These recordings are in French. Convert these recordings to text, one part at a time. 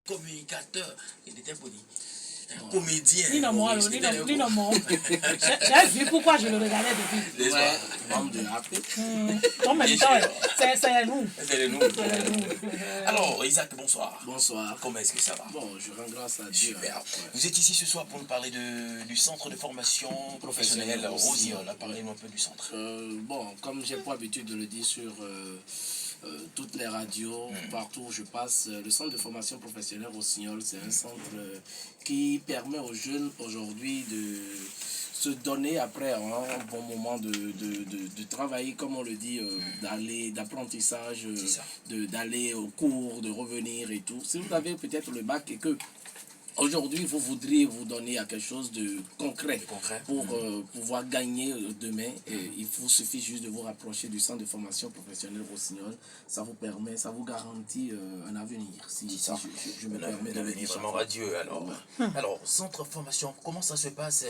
communicateur, il était poli. Un comédien. J'ai vu pourquoi je le regardais depuis. Ouais, membre de l'AP. En même temps, c'est nous. C'est nous. Alors, Isaac, bonsoir. Bonsoir. Comment est-ce que ça va? Bon, je rends grâce à Dieu. Super. Vous êtes ici ce soir pour nous parler du centre de formation professionnelle Rosiol. Parlez-nous un peu du centre. Bon, comme j'ai pour habitude de le dire sur toutes les radios, partout où je passe, le centre de formation professionnelle Rossignol, c'est un centre qui permet aux jeunes aujourd'hui de se donner après un bon moment de travailler, comme on le dit, d'aller d'apprentissage, d'aller au cours, de revenir et tout. Si vous avez peut-être le bac et que aujourd'hui, vous voudriez vous donner à quelque chose de concret pour pouvoir gagner demain. Il vous suffit juste de vous rapprocher du centre de formation professionnelle Rossignol. Ça vous permet, ça vous garantit un avenir. Si je me permets de le dire. Vraiment radieux alors. Alors, centre de formation, comment ça se passe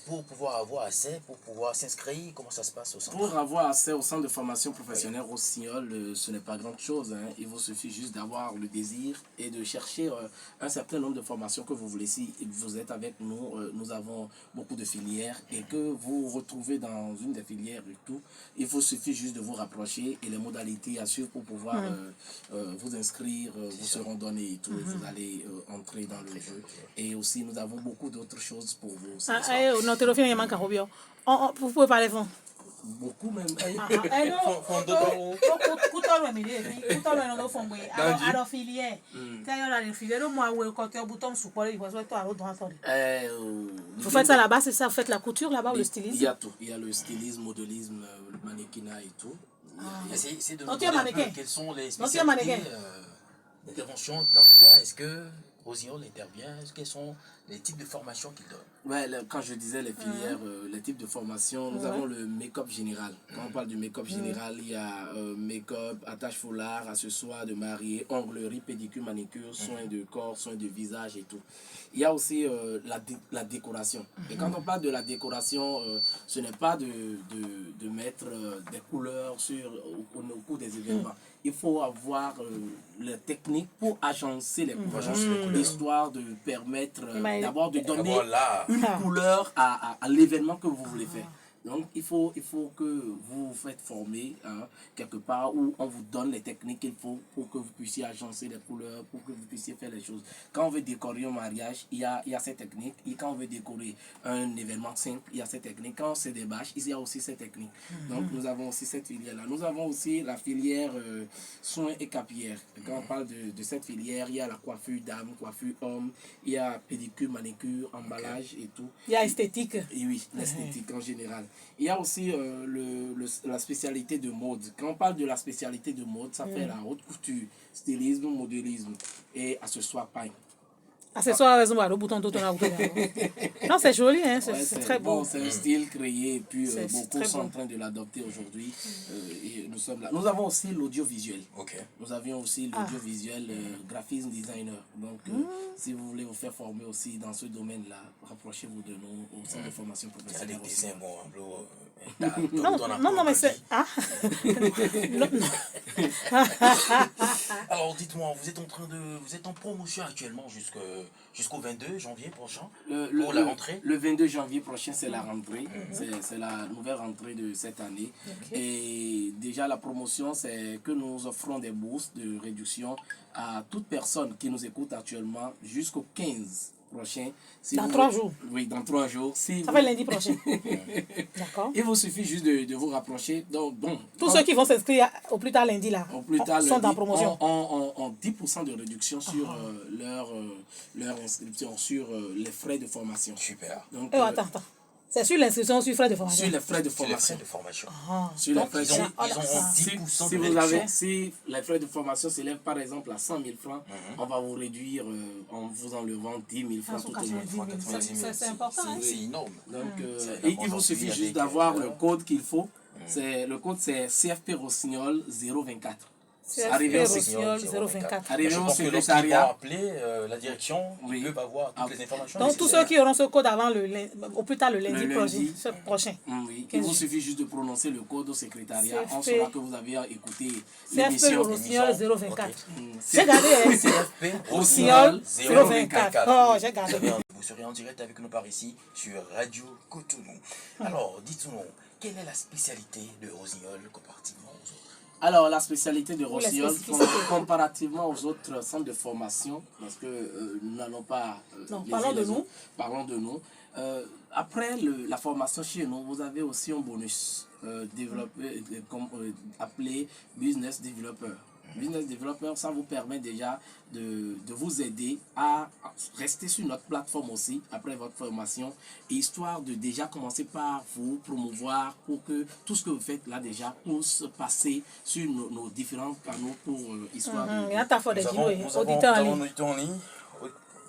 pour pouvoir avoir accès, pour pouvoir s'inscrire? Comment ça se passe au centre? Pour avoir accès au centre de formation professionnelle Rossignol, ce n'est pas grand chose. Il vous suffit juste d'avoir le désir et de chercher un certain nombre de formations que vous voulez. Si vous êtes avec nous, nous avons beaucoup de filières et que vous vous retrouvez dans une des filières et tout, il vous suffit juste de vous rapprocher et les modalités à suivre pour pouvoir vous inscrire, vous seront données et tout, et vous allez entrer dans le jeu. Et aussi, nous avons beaucoup d'autres choses pour vous. Vous pouvez parler fond. Beaucoup même. Vous faites ça là-bas, c'est ça? Vous faites la couture là-bas ou le stylisme? Il y a tout. Il y a le stylisme, modélisme, le mannequinat et tout. C'est de nous dire un peu quelles sont les spécialités d'intervention, dans quoi est-ce que Rosignol intervient, quels sont les types de formations qu'il donne? Ouais, quand je disais les filières, les types de formations, nous avons le make-up général. Quand on parle du make-up général, il y a make-up, attache foulard, accessoires de mariée, onglerie, pédicure, manicure, soins de corps, soins de visage et tout. Il y a aussi la décoration. Et quand on parle de la décoration, ce n'est pas de mettre des couleurs au cours des événements. Il faut avoir les techniques pour agencer les couleurs, histoire de permettre d'abord de donner une couleur à l'événement que vous voulez faire. Donc, il faut que vous vous faites former quelque part où on vous donne les techniques qu'il faut pour que vous puissiez agencer les couleurs, pour que vous puissiez faire les choses. Quand on veut décorer un mariage, il y a ces techniques. Et quand on veut décorer un événement simple, il y a ces techniques. Quand c'est des bâches, il y a aussi ces techniques. Donc, nous avons aussi cette filière-là. Nous avons aussi la filière soins et capillaires. Quand on parle de cette filière, il y a la coiffure dame, coiffure homme, il y a pédicure, manicure, emballage et tout. Il y a esthétique. Et oui, l'esthétique en général. Il y a aussi la spécialité de mode. Quand on parle de la spécialité de mode, ça fait la haute couture, stylisme, modélisme et accessoires paille. Accessoires, le bouton d'auto. Non, c'est joli, hein? C'est très beau. C'est un style créé et puis beaucoup sont en train de l'adopter aujourd'hui. Et nous sommes là. Nous avons aussi l'audiovisuel. Nous avions aussi l'audiovisuel graphisme designer. Donc, si vous voulez vous faire former aussi dans ce domaine-là, rapprochez-vous de nous au centre de formation professionnelle. Il y a des dessins, non, mais c'est... Alors, dites-moi, vous êtes en promotion actuellement jusqu'au 22 janvier prochain pour la rentrée? Le 22 janvier prochain, c'est la rentrée. C'est la nouvelle rentrée de cette année. Et déjà, la promotion, c'est que nous offrons des bourses de réduction à toute personne qui nous écoute actuellement jusqu'au 15 prochain. Dans 3 jours? Oui, dans 3 jours. Ça fait lundi prochain. D'accord. Il vous suffit juste de vous rapprocher. Donc, bon, tous ceux qui vont s'inscrire au plus tard lundi, là, sont dans promotion. On 10% de réduction sur leur inscription, sur les frais de formation. Super. Donc, attends. C'est sur l'inscription, sur frais de formation. Sur les frais de formation. Sur les frais de formation. Ils ont 10% de réduction. Si les frais de formation s'élèvent par exemple à 100 000 francs, on va vous réduire en vous enlevant 10 000 francs tout au moins. C'est important. C'est énorme. Donc, il vous suffit juste d'avoir le code qu'il faut. Le code, c'est CFP Rossignol 024. Arrivé au Rossignol 024. Arrivé Je au pense que lorsqu'ils vont secrétariat. appeler la direction, Oui. ils peuvent avoir toutes les informations. Donc tous ceux qui auront ce code avant au plus tard le lundi prochain. Oui, il vous suffit juste de prononcer le code au secrétariat. On CFP. saura que vous avez écouté CFP l'émission. Rossignol 024. Ok. J'ai gardé CFP Rossignol 024. 024. Oh, j'ai gardé. Vous serez en direct avec nous par ici sur Radio Cotonou. Alors, dites-nous, quelle est la spécialité de Rossignol comparativement aux autres? Alors, la spécialité de Ou la Rossignol, spécificité. comparativement aux autres centres de formation, parce que nous n'allons pas... Non, les parlons uns de les nous. autres. Parlons de nous. Après la formation chez nous, vous avez aussi un bonus appelé Business Developer. Business Developer, ça vous permet déjà de vous aider à rester sur notre plateforme aussi après votre formation, histoire de déjà commencer par vous promouvoir pour que tout ce que vous faites là déjà puisse passer sur nos différents canaux pour histoire de... Il y a ta faute des Nous auditeurs en avons ligne. auditeur en ligne.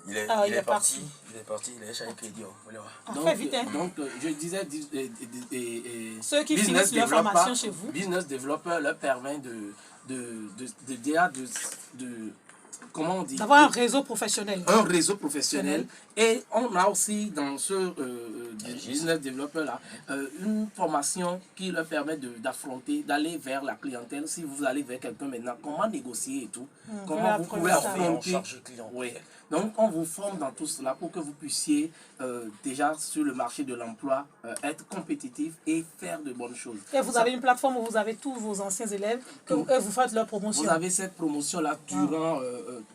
Il est parti. Il est parti. Il est chez crédit. Très vite, hein. Donc, je disais, Ceux qui business finissent leur developer, formation chez vous. Business Developer leur permet comment on dit, D'avoir un réseau professionnel. un réseau professionnel. Et on a aussi dans ce business developer là une formation qui leur permet d'affronter, d'aller vers la clientèle. Si vous allez vers quelqu'un maintenant, comment négocier et tout, comment vous pouvez affronter. Oui. Donc on vous forme dans tout cela pour que vous puissiez déjà sur le marché de l'emploi être compétitif et faire de bonnes choses. Et vous avez une plateforme où vous avez tous vos anciens élèves et vous faites leur promotion. Vous avez cette promotion là durant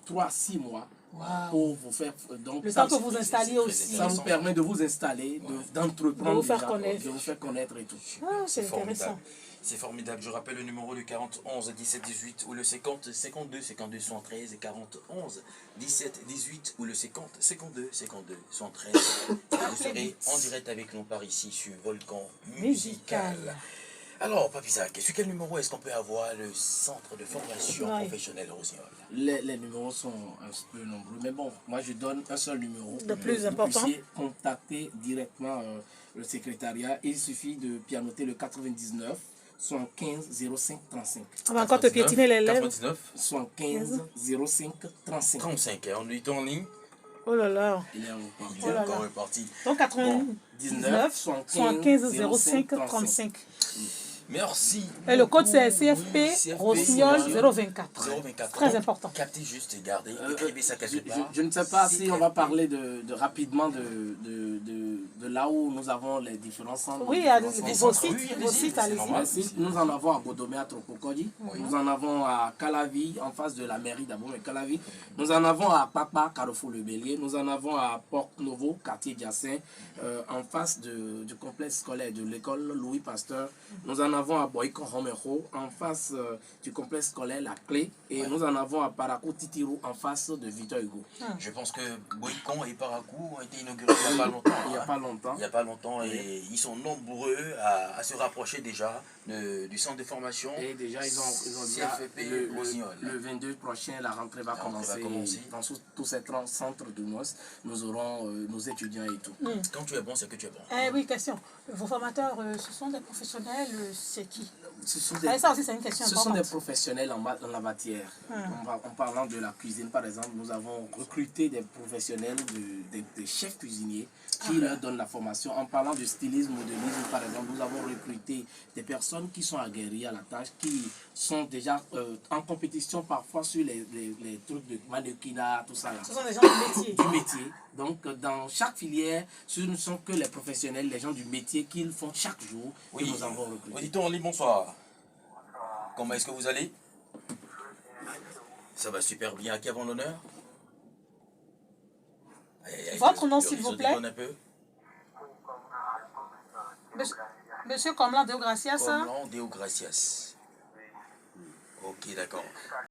3 à 6 mois. Wow. Pour vous faire donc le temps que vous installiez aussi. Ça vous permet de vous installer, d'entreprendre, de vous faire connaître. de vous faire connaître et tout. Ah, c'est intéressant. C'est formidable. Je rappelle le numéro de 40 11 17 18 ou le 50 52 52 113 et 40 11 17 18 ou le 50 52 52 113. Vous serez en direct avec nous par ici sur Volcan Musical. Alors, Papi Zak, sur quel numéro est-ce qu'on peut avoir le centre de formation professionnelle Rossignol? Les numéros sont un peu nombreux, mais bon, moi je donne un seul numéro. Le plus important. Vous puissiez contacter directement le secrétariat. Il suffit de pianoter le 99 75 05 35. On va encore te piétiner les lèvres. 99 75 05 35. 35, on est en ligne. Oh là là. Il est Il est encore reparti. Donc 99 75 05 35. Merci. Et le code c'est CFP Rossignol 024. 024. Très important. Captez juste et gardez. Écrivez ça quelque part. Je ne sais pas si on va parler rapidement de là où nous avons les différents centres. Oui, il y a vos sites, allez-y. Nous en avons à Godomé, à Tropokodi. Nous en avons à Calavi, en face de la mairie d'abord, mais Calavi. Nous en avons à Papa, Carrefour Le Bélier. Nous en avons à Port-Novo, quartier Diassin, en face du complexe scolaire de l'école Louis Pasteur. Nous en avons à Boyko Romero, en face du complexe scolaire La Clé. Et nous en avons à Parakou Titiru, en face de Victor Hugo. Je pense que Boycon et Parakou ont été inaugurés il n'y a pas longtemps. Il n'y a pas longtemps. Il n'y a pas longtemps et ils sont nombreux à se rapprocher déjà du centre de formation. Et déjà, ils ont dit le 22 prochain, la rentrée va commencer. Dans tous ces centres de NOS, nous aurons nos étudiants et tout. Quand tu es bon, c'est que tu es bon. Oui, question. Vos formateurs, ce sont des professionnels, c'est qui? Ça aussi, c'est une question Ce importante. sont des professionnels en la matière. En parlant de la cuisine, par exemple, nous avons recruté des professionnels, des chefs cuisiniers qui leur donnent la formation. En parlant de stylisme, modélisme, par exemple, nous avons recruté des personnes qui sont aguerries à la tâche, qui sont déjà en compétition parfois sur les trucs de mannequinat, tout ça là. Ce sont des gens du métier. Du métier. Donc, dans chaque filière, ce ne sont que les professionnels, les gens du métier qui le font chaque jour que nous avons recruté. Auditeur en ligne, bonsoir. Comment est-ce que vous allez? Ça va super bien. À qui avons l'honneur? Votre nom, s'il vous plaît? Monsieur Comlan Deo Gracias. Comlan Deo Gracias. Ok, d'accord.